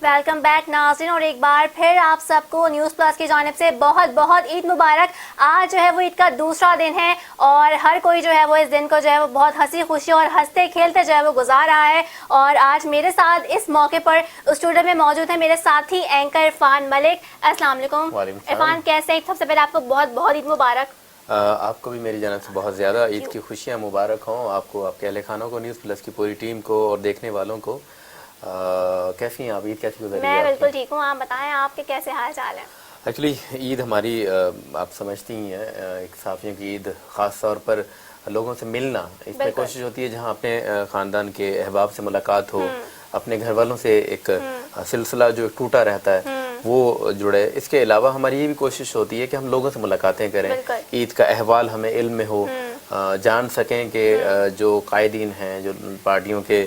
Welcome back नाज़रीन, और एक बार फिर आप सबको न्यूज़ प्लस की जानिब से बहुत बहुत ईद मुबारक। आज जो है वो ईद का दूसरा दिन है और हर कोई जो है वो इस दिन को जो है वो बहुत हंसी खुशी और हंसते खेलते जो है वो गुजार रहा है। और आज मेरे साथ इस मौके पर स्टूडियो में मौजूद है मेरे साथी एंकर इरफान मलिक। अस्सलाम वालेकुम इरफान, कैसे हैं? सबसे पहले आपको बहुत बहुत ईद मुबारक। आपको भी मेरी जानिब से बहुत ज़्यादा ईद की खुशियाँ मुबारक हों, आपको, आपके अहले खानों को, न्यूज़ प्लस की पूरी टीम को और देखने वालों को। कैसी हैं आप? ईद कैसी गुजरी? मैं बिल्कुल ठीक हूँ, आप बताएं आपके कैसे हाल चाल है? एक्चुअली ईद हमारी आप समझती ही हैं, एक साफ़ियों की ईद, ख़ास तौर पर लोगों से मिलना, इसमें कोशिश होती है जहाँ अपने ख़ानदान के अहबाब से मुलाकात हो, अपने घर वालों से एक सिलसिला जो टूटा रहता है वो जुड़े। इसके अलावा हमारी ये भी कोशिश होती है कि हम लोगों से मुलाकातें करें, ईद का अहवाल हमें इल्म में हो, जान सकें कि जो कायदीन हैं, जो पार्टियों के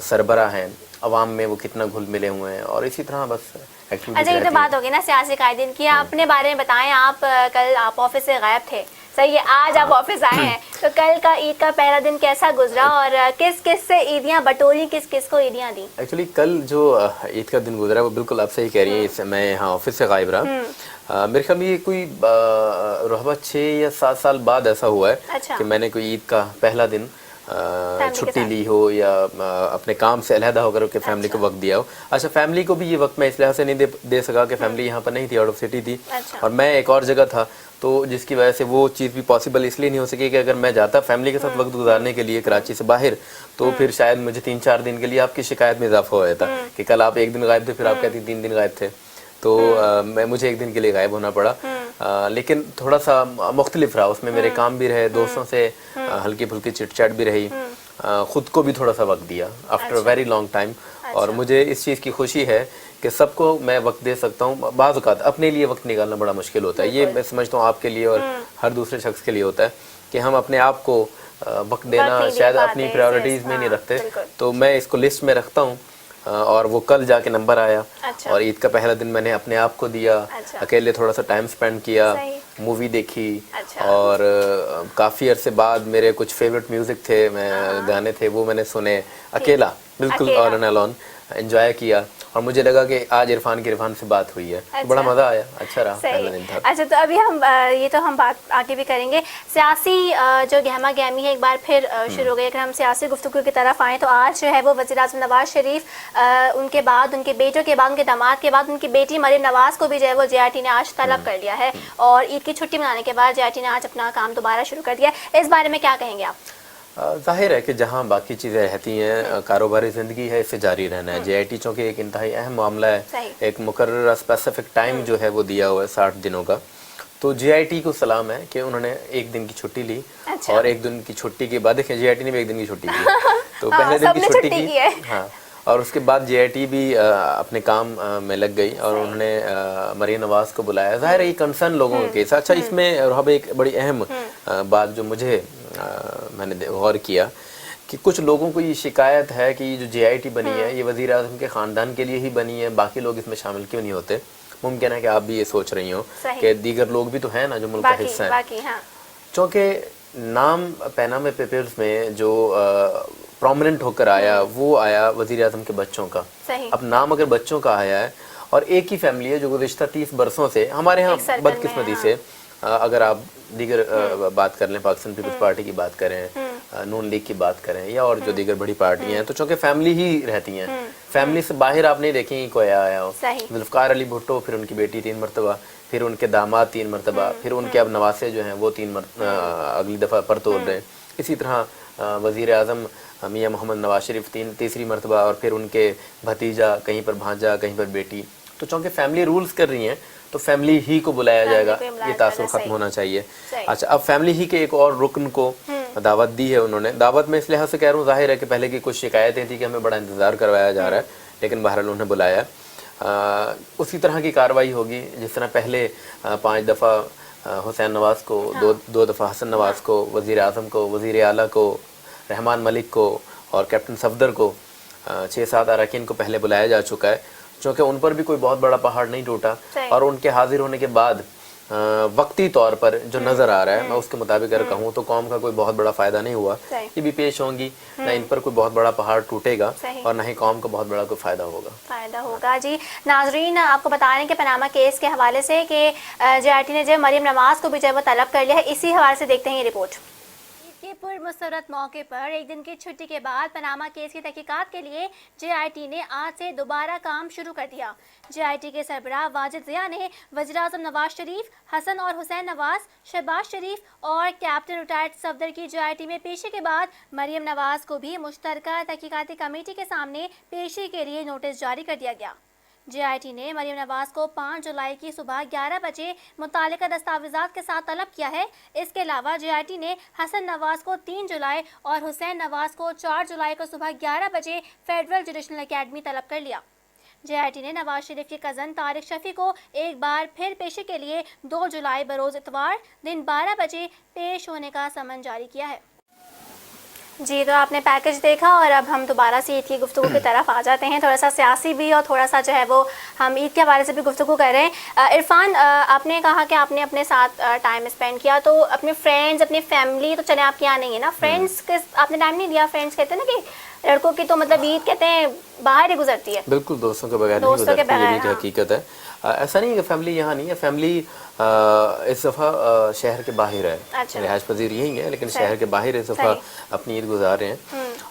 सरबराह हैं, अवाम में वो कितना घुल मिले हुए हैं। और इसी तरह बस अच्छा, ये तो बात होगी ना सियासी कायदीन की। अपने बारे में बताएं, आप कल आप ऑफिस से गायब थे, सही है, आज आप ऑफिस आए हैं, तो कल का ईद का पहला दिन कैसा गुजरा और किस किस से ईदियाँ बटोरी, किस किस को ईदियाँ दी? एक्चुअली कल जो ईद का दिन गुजरा वो बिल्कुल आप सही कह रही हैं। मैं यहाँ ऑफिस से गायब रहा। मेरे ख्याल में ये कोई रहबा 6 या 7 साल बाद ऐसा हुआ है। अच्छा। कि मैंने कोई ईद का पहला दिन छुट्टी ली हो या अपने काम से अलहदा होकर के फैमिली को वक्त दिया हो। अच्छा, फैमिली को भी ये वक्त मैं इस लिहाज से नहीं दे सका कि फैमिली यहाँ पर नहीं थी, आउट ऑफ सिटी थी। और मैं एक और जगह था, तो जिसकी वजह से वो चीज़ भी पॉसिबल इसलिए नहीं हो सकी कि अगर मैं जाता फैमिली के साथ वक्त गुजारने के लिए कराची से बाहर, तो फिर शायद मुझे 3-4 दिन के लिए आपकी शिकायत में इजाफा हो जाता कि कल आप 1 दिन गायब थे, फिर आप कहती 3 दिन गायब थे। तो मुझे 1 दिन के लिए गायब होना पड़ा। लेकिन थोड़ा सा मुख्तलिफ रहा, उसमें मेरे काम भी रहे, दोस्तों से हल्की फुल्की चिटचैट भी रही, खुद को भी थोड़ा सा वक्त दिया आफ्टर वेरी लॉन्ग टाइम। और मुझे इस चीज़ की खुशी है कि सबको मैं वक्त दे सकता हूँ। बाज़ औक़ात अपने लिए वक्त निकालना बड़ा मुश्किल होता है, ये मैं समझता हूँ आपके लिए और हर दूसरे शख्स के लिए होता है कि हम अपने आप को वक्त देना शायद अपनी प्रायोरिटीज़ में नहीं रखते। तो मैं इसको लिस्ट में रखता हूँ और वो कल जाके नंबर आया। अच्छा। और ईद का पहला दिन मैंने अपने आप को दिया। अच्छा। अकेले थोड़ा सा टाइम स्पेंड किया, मूवी देखी। अच्छा। और काफ़ी अरसे बाद मेरे कुछ फेवरेट म्यूज़िक थे, मैं गाने थे वो मैंने सुने अकेला, बिल्कुल ऑल एंड अलोन, एंजॉय किया। और मुझे लगा कि आज इरफान से बात हुई है। अच्छा। बड़ा मज़ा आया, अच्छा रहा पहला दिन था। अच्छा, तो अभी हम ये तो हम बात आगे भी करेंगे। सियासी जो गहमा गहमी है एक बार फिर शुरू हो गई। अगर हम सियासी गुफ्तगू की तरफ आएँ तो आज जो है वो वज़ीर-ए-आज़म नवाज शरीफ, उनके बाद उनके बेटों के बाद, उनके दामाद के बाद उनकी बेटी मरीम नवाज को भी जो है वो JRT ने आज तलब कर लिया है। और ईद की छुट्टी मनाने के बाद JRT ने आज अपना काम दोबारा शुरू कर दिया। इस बारे में क्या कहेंगे आप? जाहिर है कि जहाँ बाकी चीज़ें रहती हैं, कारोबारी ज़िंदगी है, इसे जारी रहना है। JRT चूँकि एक इंतहाई अहम मामला है, एक मुकर्रर स्पेसिफिक टाइम जो है वो दिया हुआ है 60 दिनों का। तो JRT को सलाम है कि उन्होंने 1 दिन की छुट्टी ली। अच्छा। और 1 दिन की छुट्टी के बाद देखिए JRT ने भी 1 दिन की छुट्टी की। तो पहले दिन की छुट्टी की, हाँ, और उसके बाद JRT भी अपने काम में लग गई और उन्होंने मरीम नवाज को बुलाया। ज़ाहिर है ये कंसर्न लोगों के साथ। अच्छा, इसमें रहब एक बड़ी अहम बात जो मुझे मैंने गौर किया कि कुछ लोगों को ये शिकायत है कि ये जो JRT बनी है ये वज़ीर-ए-आज़म के ख़ानदान के लिए ही बनी है, बाकी लोग इसमें शामिल क्यों नहीं होते। मुमकिन है कि आप भी ये सोच रही हो कि दीगर लोग भी तो हैं ना जो मुल्क का हिस्सा हैं। चूँकि नाम पैनामा पेपर्स में जो प्रोमिनेंट होकर आया वो आया वज़ीर-ए-आज़म के बच्चों का। अब नाम अगर बच्चों का आया है और एक ही फैमिली है जो गुज़िश्ता 30 बरसों से हमारे यहाँ बदकिस्मती से, अगर आप दीगर बात कर लें, पाकिस्तान पीपल्स पार्टी की बात करें, नून लीग की बात करें या और जो दीगर बड़ी पार्टियां हैं, तो चूँकि फैमिली ही रहती हैं, फैमिली से बाहर आप नहीं देखेंगे कोई आया हो। जुल्फ़िकार अली भुट्टो, फिर उनकी बेटी 3 मरतबा, फिर उनके दामाद 3 मरतबा, फिर उनके अब नवासे जो हैं वो 3 अगली दफ़ा पर तोड़ रहे हैं। इसी तरह वज़ीर-ए-आज़म मियाँ मोहम्मद नवाज शरीफ तीसरी मरतबा, और फिर उनके भतीजा, कहीं पर भांजा, कहीं पर बेटी। तो चूँकि फैमिली रूल्स कर रही हैं तो फैमिली ही को बुलाया जाएगा, ये तासुर ख़त्म होना चाहिए। अच्छा, अब फैमिली ही के एक और रुकन को दावत दी है उन्होंने। दावत में इस लिहाज से कह रहा हूँ, जाहिर है कि पहले की कुछ शिकायतें थी कि हमें बड़ा इंतज़ार करवाया जा रहा है, लेकिन बहरहाल उन्होंने बुलाया। उसी तरह की कार्रवाई होगी जिस तरह पहले 5 दफ़ा हुसैन नवाज़ को, 2 दफ़ा हसन नवाज़ को, वज़ीर-ए-आज़म को, वज़ीर आला को, रहमान मलिक को और कैप्टन सफदर को, 6-7 अरकान को पहले बुलाया जा चुका है, क्योंकि उन पर भी कोई बहुत बड़ा पहाड़ नहीं टूटा। और उनके हाजिर होने के बाद वक्ती तौर पर जो नजर आ रहा है, मैं उसके मुताबिक अगर कहूँ तो कौम का कोई बहुत बड़ा फायदा नहीं हुआ। ये भी पेश होंगी, ना इन पर कोई बहुत बड़ा पहाड़ टूटेगा और ना ही कौम को बहुत बड़ा कोई फायदा होगा। जी नाजरीन, आपको बता रहे हैं कि पनामा केस के हवाले से कि JIT ने जो मरियम नवाज को भी जो है वो तलब कर लिया है। इसी हवाले से देखते हैं ये रिपोर्ट। के पुरमसरत मौके पर एक दिन की छुट्टी के बाद पनामा केस की तहकीकात के लिए JIT ने आज से दोबारा काम शुरू कर दिया। JIT के सरबराह वाजिद ज़िया ने वज़ीर-ए-आज़म नवाज शरीफ, हसन और हुसैन नवाज, शहबाज शरीफ और कैप्टन रिटायर्ड सफदर की JIT में पेशी के बाद मरियम नवाज को भी मुश्तरका तहकीकाती कमेटी के सामने पेशी के लिए नोटिस जारी कर दिया गया। JIT ने मरियम नवाज को 5 जुलाई की सुबह 11 बजे मुतालिका दस्तावेज़ात के साथ तलब किया है। इसके अलावा JIT ने हसन नवाज को 3 जुलाई और हुसैन नवाज को 4 जुलाई को सुबह 11 बजे फेडरल जुडिशल एकेडमी तलब कर लिया। JIT ने नवाज शरीफ के कज़न तारिक शफी को एक बार फिर पेशी के लिए 2 जुलाई बरोज़ इतवार दिन 12 बजे पेश होने का समन जारी किया है। जी, तो आपने पैकेज देखा और अब हम दोबारा से ईद की गुफ्तगू की तरफ आ जाते हैं। थोड़ा सा सियासी भी और थोड़ा सा जो है वो हम ईद के हवाले से भी गुफ्तगू कर रहे हैं। इरफान, आपने कहा कि आपने अपने साथ टाइम स्पेंड किया, तो अपने फ्रेंड्स, अपनी फैमिली तो चले आपके यहाँ नहीं है ना, फ्रेंड्स के आपने टाइम नहीं दिया? फ्रेंड्स कहते हैं ना कि लड़कों की तो मतलब ईद कहते हैं बाहर ही गुजरती है। बिल्कुल, दोस्तों के बगैर नहीं गुजरती, ये भी हकीकत है। ऐसा नहीं है कि फैमिली यहाँ नहीं है, फैमिली इस दफ़ा शहर के बाहर है। अच्छा। रिहाइश पजीर यही है, लेकिन शहर के बाहर इस दफ़ा अपनी ईद गुजार रहे हैं।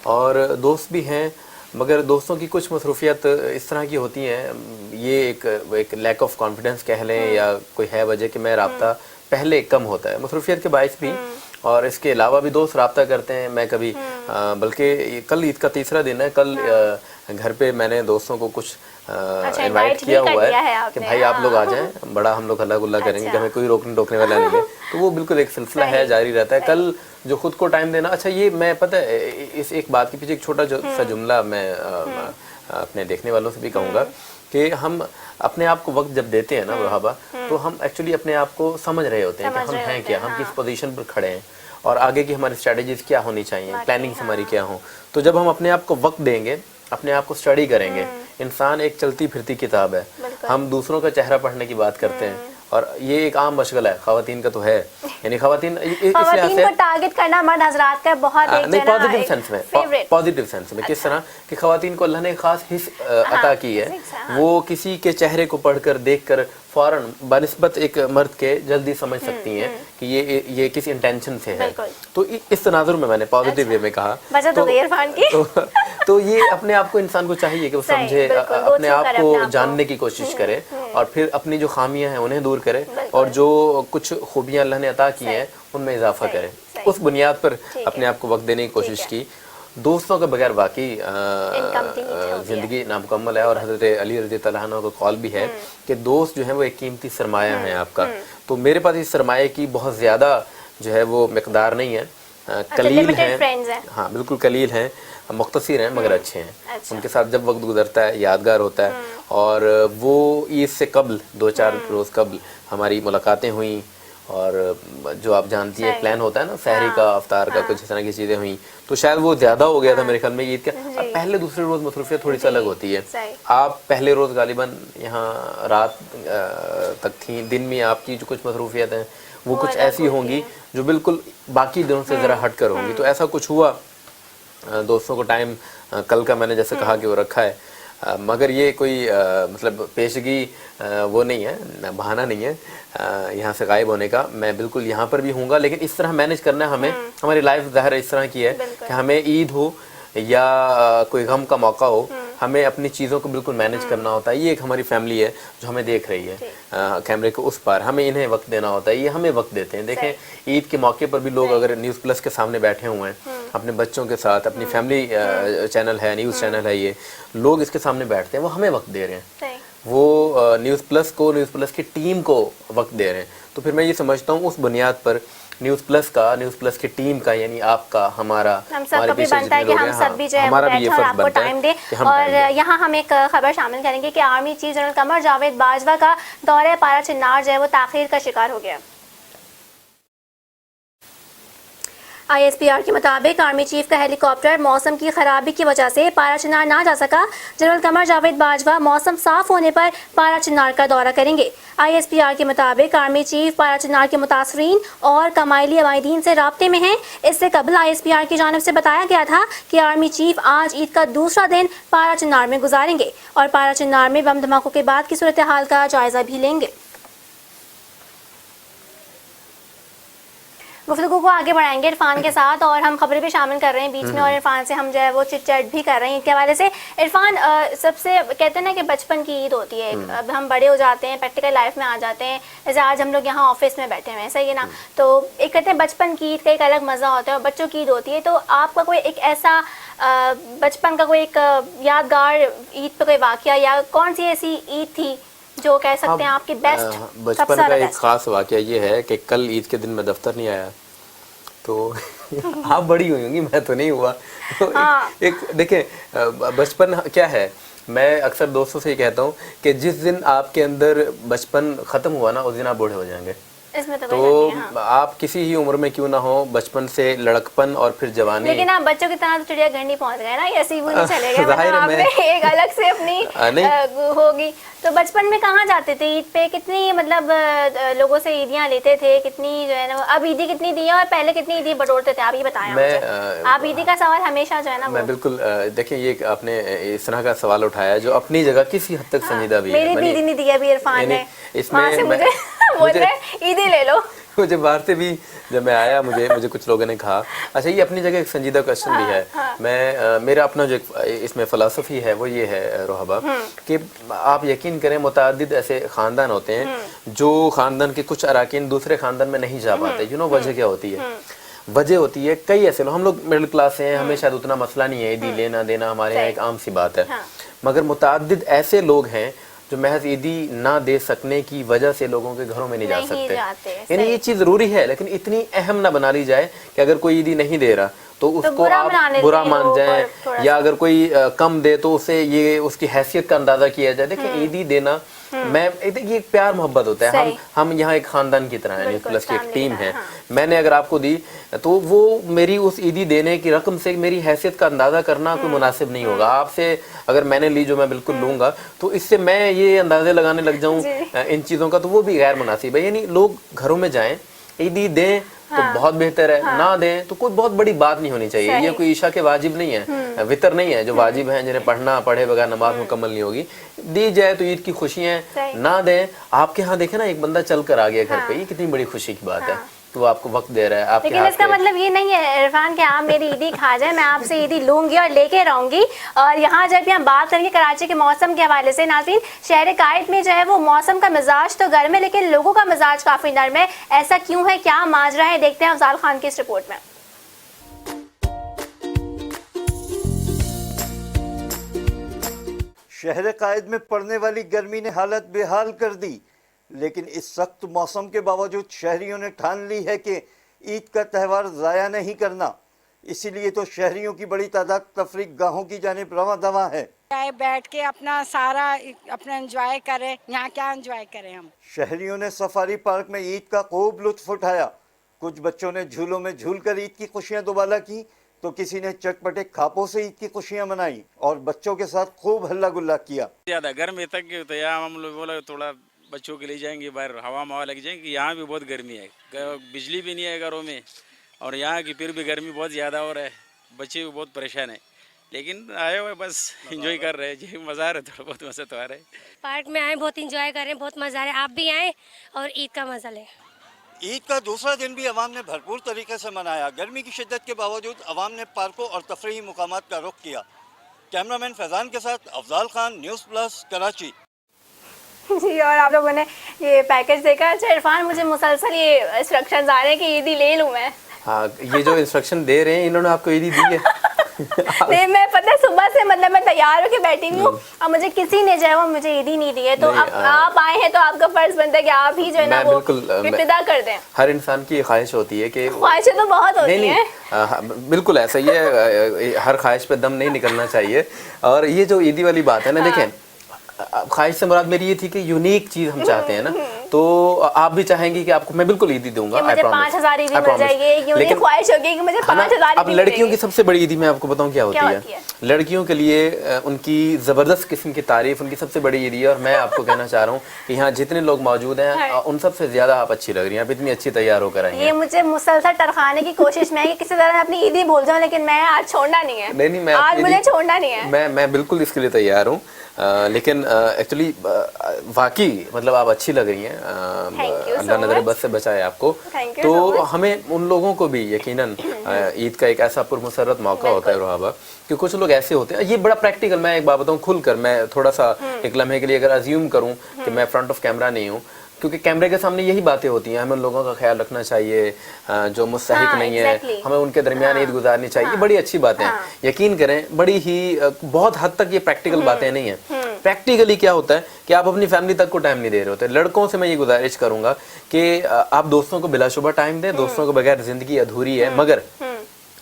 और दोस्त भी हैं, मगर दोस्तों की कुछ मसरूफियत इस तरह की होती हैं, ये एक लैक ऑफ कॉन्फिडेंस कह लें या कोई है वजह कि मैं रब्ता पहले कम होता है, मसरूफियत के बायस भी। और इसके अलावा भी दोस्त रब्ता करते हैं। मैं कभी बल्कि कल ईद का तीसरा दिन है, कल घर पे मैंने दोस्तों को कुछ इनवाइट किया हुआ है कि भाई आप लोग आ जाएं, बड़ा हम लोग हल्ला गुल्ला करेंगे कि हमें कोई रोकने टोकने वाला नहीं है। तो वो बिल्कुल एक सिलसिला है, जारी रहता है। कल जो खुद को टाइम देना, अच्छा ये मैं पता है इस एक बात के पीछे एक छोटा सा जुमला मैं अपने देखने वालों से भी कहूँगा कि हम अपने आप को वक्त जब देते हैं ना वहाबा, तो हम एक्चुअली अपने आप को समझ रहे होते हैं कि हम हैं क्या, हम किस पोजीशन पर खड़े हैं और आगे की हमारी स्ट्रेटजीज क्या होनी चाहिए, प्लानिंग हमारी क्या हो। तो जब हम अपने आप को वक्त देंगे, अपने आप को स्टडी करेंगे, इंसान एक चलती फिरती किताब है। हम दूसरों का चेहरा पढ़ने की बात करते हैं और ये एक आम मशगला है, खवातीन का तो है। यानी खवातीन को टारगेट करना मर्द हजरात का बहुत नहीं, पॉजिटिव सेंस में, पॉजिटिव सेंस में। किस तरह कि खवातीन को अल्लाह ने खास हिस्स अता की है, वो किसी के चेहरे को पढ़कर देखकर फौरन बनिस्बत एक मर्द के जल्दी समझ सकती हैं कि ये किस इंटेंशन से है। तो इस तनाजुर में मैंने पॉजिटिव वे में कहा। तो ये अपने आप को इंसान को चाहिए कि वो समझे, अपने आप को जानने की कोशिश करे और फिर अपनी जो खामियां हैं उन्हें दूर करे और जो कुछ खूबियां अल्लाह ने अता की हैं उनमें इजाफा करे। उस बुनियाद पर अपने आप को वक्त देने की कोशिश की। दोस्तों के बगैर वाकई ज़िंदगी नामुकम्मल है। और हज़रत अली रज़ी अल्लाह अन्हु का कॉल भी है कि दोस्त जो है वो एक कीमती सरमाया है आपका। तो मेरे पास इस सरमाए की बहुत ज़्यादा जो है वो मिकदार नहीं है, कलील हैं। हाँ बिल्कुल कलील हैं, मुख्तसिर हैं मगर अच्छे हैं। उनके साथ जब वक्त गुजरता है यादगार होता है। और वो ईद से कबल 2-4 रोज़ कबल हमारी मुलाकातें हुई और जो आप जानती है प्लान होता है ना सहरी का, अफ्तार का, कुछ इस तरह की चीज़ें हुई। तो शायद वो ज़्यादा हो गया था मेरे ख्याल में ईद का। अब पहले दूसरे रोज़ मसरूफियत थोड़ी सी अलग होती है। आप पहले रोज़ गालिबन यहाँ रात तक थी, दिन में आपकी जो कुछ मसरूफियत हैं वो कुछ ऐसी होंगी जो बिल्कुल बाकी दिनों से ज़रा हट कर होंगी। तो ऐसा कुछ हुआ। दोस्तों को टाइम कल का मैंने जैसे कहा कि वो रखा है, मगर ये कोई मतलब पेशगी वो नहीं है, बहाना नहीं है यहाँ से गायब होने का। मैं बिल्कुल यहाँ पर भी हूँगा, लेकिन इस तरह मैनेज करना है हमें। हमारी लाइफ ज़ाहिर इस तरह की है कि हमें ईद हो या कोई गम का मौका हो, हमें अपनी चीज़ों को बिल्कुल मैनेज करना होता है। ये एक हमारी फैमिली है जो हमें देख रही है कैमरे के उस पार, हमें इन्हें वक्त देना होता है, ये हमें वक्त देते हैं। देखें ईद के मौके पर भी लोग अगर न्यूज़ प्लस के सामने बैठे हुए हैं अपने बच्चों के साथ, अपनी फैमिली चैनल है, न्यूज़ चैनल है, ये लोग इसके सामने बैठते हैं, वो हमें वक्त दे रहे हैं, वो न्यूज़ प्लस को, न्यूज़ प्लस की टीम को वक्त दे रहे हैं। तो फिर मैं ये समझता हूँ उस बुनियाद पर न्यूज़ प्लस की टीम का, यानी आपका, हमारा, हम सब को भी बनता है कि हम सब भी जो है वो बैठे और आपको टाइम दे। और यहाँ हम एक खबर शामिल करेंगे कि army chief general Qamar Javed Bajwa का दौरे पारा चिन्नार जो है वो ताखीर का शिकार हो गया। ISPR के मुताबिक आर्मी चीफ का हेलीकॉप्टर मौसम की खराबी की वजह से पारा चिनार ना जा सका। जनरल कमर जावेद बाजवा मौसम साफ होने पर पारा चिनार का दौरा करेंगे। ISPR के मुताबिक आर्मी चीफ पारा चिनार के मुतासरीन और कमाइली अबाइदीन से राब्ते में हैं। इससे कबल ISPR की जानिब से बताया गया था कि आर्मी चीफ आज ईद का दूसरा दिन पारा चिनार में गुजारेंगे और पारा चिनार में बम धमाकों के बाद की सूरत हाल का जायजा भी लेंगे। गुफ्तगू को आगे बढ़ाएंगे इरफान के साथ और हम खबरें भी शामिल कर रहे हैं बीच में और इरफान से हम जो है वो चिट चैट भी कर रहे हैं ईद के हवाले से। इरफान, सबसे कहते हैं ना कि बचपन की ईद होती है, अब हम बड़े हो जाते हैं, प्रैक्टिकल लाइफ में आ जाते हैं। जैसे आज हम लोग यहाँ ऑफिस में बैठे हुए हैं, सही है ना, तो एक कहते हैं बचपन की ईद का एक अलग मज़ा होता है और बच्चों की ईद होती है। तो आपका कोई एक ऐसा बचपन का कोई एक यादगार ईद पर कोई वाक़या या कौन सी ऐसी ईद थी जो कह सकते हैं आपकी बेस्ट? बचपन का एक खास वाकया ये है कि कल ईद के दिन मैं दफ्तर नहीं आया, तो आप बड़ी हुई होंगी, मैं तो नहीं हुआ। तो हाँ। एक देखिए, बचपन क्या है, मैं अक्सर दोस्तों से ही कहता हूँ कि जिस दिन आपके अंदर बचपन खत्म हुआ ना, उस दिन आप बूढ़े हो जाएंगे। इसमें तो हाँ। आप किसी ही उम्र में क्यों ना हो, बचपन से लड़कपन और फिर जवानी। लेकिन आप बच्चों की तरह तो चिड़ियाघर नहीं पहुंच गए ना, ऐसे वो नहीं चले गए, मतलब आपने एक अलग से अपनी होगी। तो बचपन में कहाँ जाते थे ईद पे? कितनी मतलब लोगों से ईदियाँ लेते थे, कितनी जो है ना, अब ईदी कितनी दी है और पहले कितनी ईदी बटोरते थे, आप ये बताएं मुझे। आप ईदी का सवाल हमेशा जो है ना, मैं बिल्कुल देखिए, ये आपने इस तरह का सवाल उठाया जो अपनी जगह किसी हद तक संजीदा भी है। मेरी भी ईदी नहीं दी अभी इरफान ने, इसमें बोल रहे ईदी ले लो। मुझे बाहर से भी जब मैं आया, मुझे कुछ लोगों ने कहा, अच्छा ये अपनी जगह एक संजीदा क्वेश्चन भी है। मैं मेरा अपना जो इसमें फ़िलासफ़ी है वो ये है रोहबा, कि आप यकीन करें मुतादिद ऐसे ख़ानदान होते हैं जो ख़ानदान के कुछ अराकीन दूसरे ख़ानदान में नहीं जा पाते। यू नो वजह क्या होती है? वजह होती है कई ऐसे लोग, हम लोग मिडिल क्लास से हैं, हमें शायद उतना मसला नहीं है, ईदी लेना देना हमारे यहाँ एक आम सी बात है। मगर मुतादिद ऐसे लोग हैं जो महज ईदी ना दे सकने की वजह से लोगों के घरों में नहीं जा सकते। यानी ये चीज़ ज़रूरी है, लेकिन इतनी अहम ना बना ली जाए कि अगर कोई ईदी नहीं दे रहा तो उसको आप बुरा मान जाए, या अगर कोई कम दे तो उसे ये उसकी हैसियत का अंदाज़ा किया जाए। देखिए ईदी देना, मैं ये एक प्यार मोहब्बत होता है। हम यहाँ एक खानदान की तरह है, न्यूज़ प्लस की एक टीम है। मैंने अगर आपको दी तो वो मेरी उस ईदी देने की रकम से मेरी हैसियत का अंदाज़ा करना कोई मुनासिब नहीं होगा। आपसे अगर मैंने ली, जो मैं बिल्कुल लूँगा, तो इससे मैं ये अंदाजे लगाने लग जाऊँ इन चीज़ों का, तो वो भी गैर मुनासिब है। यानी लोग घरों में जाएँ, ईदी दें तो बहुत बेहतर है, ना दें तो कोई बहुत बड़ी बात नहीं होनी चाहिए। ये कोई ईशा के वाजिब नहीं है, वितर नहीं है जो वाजिब हैं, जिन्हें पढ़े बगैर नमाज मुकम्मल नहीं होगी। दी जाए तो ईद की खुशियाँ, ना दें। आपके यहाँ देखे ना, एक बंदा चल कर आ गया घर पे, ये कितनी बड़ी खुशी की बात है, तो आपको वक्त दे रहा है आपके लेकिन इसका मतलब ये नहीं है इरफान कि आप मेरी ईदी खा जाए, मैं आपसे ईदी लूंगी और लेके रहूंगी। और यहाँ जब भी हम बात करेंगे कराची के मौसम के हवाले से, नाज़रीन, शहर कायद में जो है वो मौसम का मिजाज तो गर्म है, लेकिन लोगों का मिजाज काफ़ी नरम है। ऐसा क्यों है, क्या माजरा है, देखते हैं अफजाल खान की इस रिपोर्ट में। शहर कायद में पड़ने वाली गर्मी ने हालत बेहाल कर दी, लेकिन इस सख्त मौसम के बावजूद शहरियों ने ठान ली है कि ईद का त्यौहार ज़ाया नहीं करना। इसीलिए तो शहरियों की बड़ी तादाद तफरीक गाहों की जानिब रवां दवां है। बैठ के अपना सारा अपना एंजॉय करें, यहाँ क्या एंजॉय करें हम। शहरियों ने सफारी पार्क में ईद का खूब लुत्फ उठाया। कुछ बच्चों ने झूलों में झूलकर ईद की खुशियाँ दोबाला की, तो किसी ने चटपटे खापों से ईद की खुशियाँ मनाई और बच्चों के साथ खूब हल्ला गुल्ला किया। ज़्यादा गर्मी तक की तो यहाँ हम लोग बोला थोड़ा बच्चों के लिए जाएंगे बाहर, हवा मवा लग जाएंगे। यहाँ भी बहुत गर्मी है, बिजली भी नहीं है घरों में, और यहाँ की फिर भी गर्मी बहुत ज़्यादा हो रहा है, बच्चे भी बहुत परेशान है। लेकिन आए हुए बस एंजॉय कर रहे हैं जी, मज़ा आ रहा है, थोड़ा बहुत मज़ा तो आ रहा है। पार्क में आए, बहुत एंजॉय कर रहे हैं, बहुत मज़ा आ रहा है। आप भी आएँ और ईद का मज़ा लें। ईद का दूसरा दिन भी अवाम ने भरपूर तरीके से मनाया। गर्मी की शिद्दत के बावजूद अवाम ने पार्कों और तफरीही मुकामात का रुख किया। कैमरामैन फैजान के साथ अफजाल खान, न्यूज़ प्लस, कराची। जी, और आप लोगों ने ये पैकेज देखा? अच्छा इरफान, मुझे मुसलसल ये इंस्ट्रक्शंस आ रहे हैं कि ईदी ले लूँ मैं। हाँ, ये जो इंस्ट्रक्शन दे रहे हैं इन्होंने आपको ईदी दी है? नहीं, मैं पता है सुबह से मतलब मैं तैयार होकर बैठी हुई हूँ और मुझे किसी ने जो है वो मुझे ईदी नहीं दी है। तो अब आप आए हैं तो आपका फर्ज बनता है कि आप ही जो है ना वो इब्तिदा कर दें। हर इंसान की ख्वाहिश होती है कि, ख्वाहिशें तो बहुत होती हैं। बिल्कुल ऐसा ही है, हर ख्वाहिश पे दम नहीं निकलना चाहिए। और ये जो ईदी वाली बात है ना, देखें, ख्वाहिश से मुराद मेरी ये थी कि यूनिक चीज़ हम चाहते हैं ना, तो आप भी चाहेंगे कि आपको मैं बिल्कुल ईदी दूंगा, मुझे 5,000 ईदी मिल जाएगी, ये मुझे ख्वाहिश होगी कि मुझे 5,000 अब लड़कियों की सबसे बड़ी ईदी मैं आपको बताऊं क्या होती है। लड़कियों के लिए उनकी जबरदस्त किस्म की तारीफ उनकी सबसे बड़ी ईदी है। और मैं आपको कहना चाह रहा हूँ कि यहाँ जितने लोग मौजूद हैं उन सबसे ज्यादा आप अच्छी लग रही हैं, आप इतनी अच्छी तैयार होकर आई हैं। ये मुझे मुसलसल टरखाने की कोशिश में है कि किसी तरह अपनी ईदी भूल जाऊं, लेकिन मैं आज छोड़ना नहीं है। नहीं, मैं आज मुझे छोड़ना नहीं है। मैं बिल्कुल इसके लिए तैयार हूँ। लेकिन एक्चुअली वाकई मतलब आप अच्छी लग रही हैं, अल्लाह नजर बद से बचाए आपको। तो हमें उन लोगों को भी यकीनन ईद का एक ऐसा पुरमसरत मौका होता है रुहाबा कि कुछ लोग ऐसे होते हैं, ये बड़ा प्रैक्टिकल, मैं एक बात बताऊँ खुलकर, मैं थोड़ा सा एक लम्हे के लिए अगर अज्यूम करूँ कि मैं फ्रंट ऑफ कैमरा नहीं हूँ, क्योंकि कैमरे के सामने यही बातें होती हैं, हमें उन लोगों का ख्याल रखना चाहिए जो मुस्तहिक नहीं है, हमें उनके दरमियान ईद गुजारनी चाहिए, बड़ी अच्छी बातें हैं। यकीन करें बड़ी ही बहुत हद तक ये प्रैक्टिकल बातें नहीं है। प्रैक्टिकली क्या होता है कि आप अपनी फैमिली तक को टाइम नहीं दे रहे होते। लड़कों से मैं ये गुजारिश करूंगा कि आप दोस्तों को बिलाशुबा टाइम दें, दोस्तों को बगैर जिंदगी अधूरी है, मगर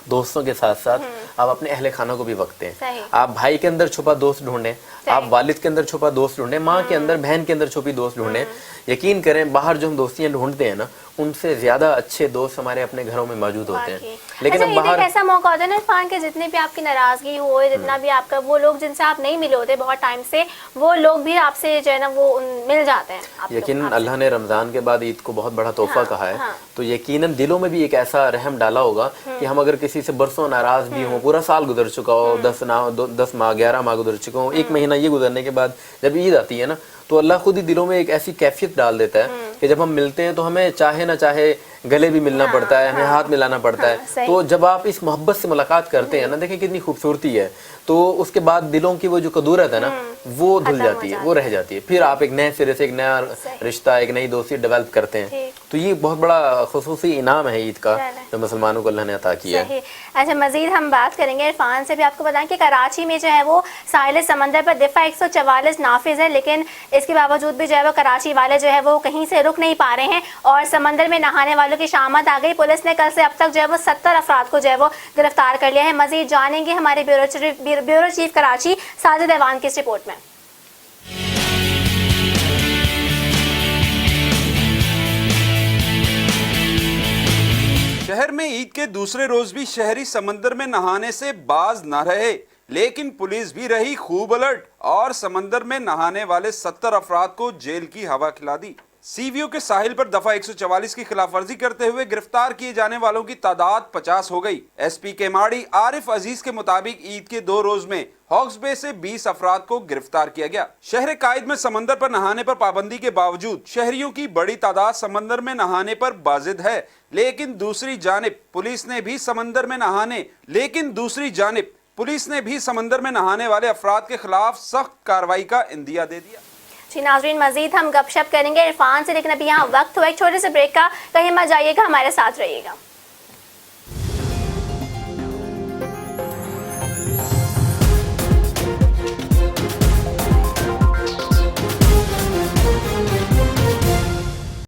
दोस्तों के साथ साथ आप अपने अहले खाना को भी वक्त दें। आप भाई के अंदर छुपा दोस्त ढूंढें, आप वालिद के अंदर छुपा दोस्त ढूंढें, माँ के अंदर, बहन के अंदर छुपी दोस्त ढूंढें। यकीन करें बाहर जो हम दोस्तियां ढूंढते हैं ना, उनसे ज्यादा अच्छे दोस्त हमारे अपने घरों में मौजूद होते हैं। लेकिन अब बाहर ऐसा मौका होता है ना इरफान के, जितने भी आपकी नाराजगी हो, जितना भी आपका, वो लोग जिनसे आप नहीं मिले होते बहुत टाइम से, वो लोग भी आपसे जो है ना वो मिल जाते हैं। यकीन अल्लाह ने रमजान के बाद ईद को बहुत बड़ा तोहफा कहा है, तो यकीनन दिलों में भी एक ऐसा रहम डाला होगा कि हम अगर किसी से बरसों नाराज भी हों, पूरा साल गुजर चुका हो, 10 माह 11 माह गुजर चुका हो, 1 महीना ये गुजरने के बाद जब ईद आती है ना, तो अल्लाह खुद ही दिलों में एक ऐसी कैफियत डाल देता है कि जब हम मिलते हैं तो हमें चाहे ना चाहे गले भी मिलना पड़ता है, हमें हाथ मिलाना पड़ता है। तो जब आप इस मोहब्बत से मुलाकात करते हैं ना, देखें कितनी खूबसूरती है, तो उसके बाद दिलों की वो जो कदूरत है ना वो धुल जाती है, वो रह जाती है। फिर आप एक नए सिरे से एक नया रिश्ता, एक नई दोस्ती डेवलप करते हैं। तो ये बहुत बड़ा खुसूसी इनाम है ईद का जो मुसलमानों को अल्लाह ने अता किया है। अच्छा, मजीद हम बात करेंगे इरफान से भी। आपको बताएं कि कराची में जो है वो साहिल समंदर पर दफ़ा 144 नाफिज है, लेकिन इसके बावजूद भी जो है वो कराची वाले जो है वो कहीं से रुक नहीं पा रहे हैं और समंदर में नहाने वालों की शामत आ गई। पुलिस ने कल से अब तक जो है वो 70 अफराद को जो है वो गिरफ्तार कर लिया है। मजीद जानेंगे हमारे ब्यूरो चीफ कराची साजिद ऐवान की इस रिपोर्ट में। शहर में ईद के दूसरे रोज भी शहरी समंदर में नहाने से बाज न रहे, लेकिन पुलिस भी रही खूब अलर्ट और समंदर में नहाने वाले 70 अफराद को जेल की हवा खिला दी। सीवीओ के साहिल पर दफा 144 की खिलाफ वर्जी करते हुए गिरफ्तार किए जाने वालों की तादाद 50 हो गई। एसपी केमाड़ी आरिफ अजीज के मुताबिक ईद के 2 रोज में हॉक्स बे से 20 अफराद को गिरफ्तार किया गया। शहर कायद में समंदर पर नहाने पर पाबंदी के बावजूद शहरियों की बड़ी तादाद समंदर में नहाने पर बाजिद है, लेकिन दूसरी जानिब पुलिस ने भी समंदर में समंदर में नहाने वाले अफराद के खिलाफ सख्त कार्रवाई का इंदिया दे दिया। जी नाज़रीन, मजीद हम गपशप करेंगे इरफान से, लेकिन अभी यहाँ वक्त हुआ एक छोटे से ब्रेक का। कहीं मत जाइएगा, हमारे साथ रहिएगा।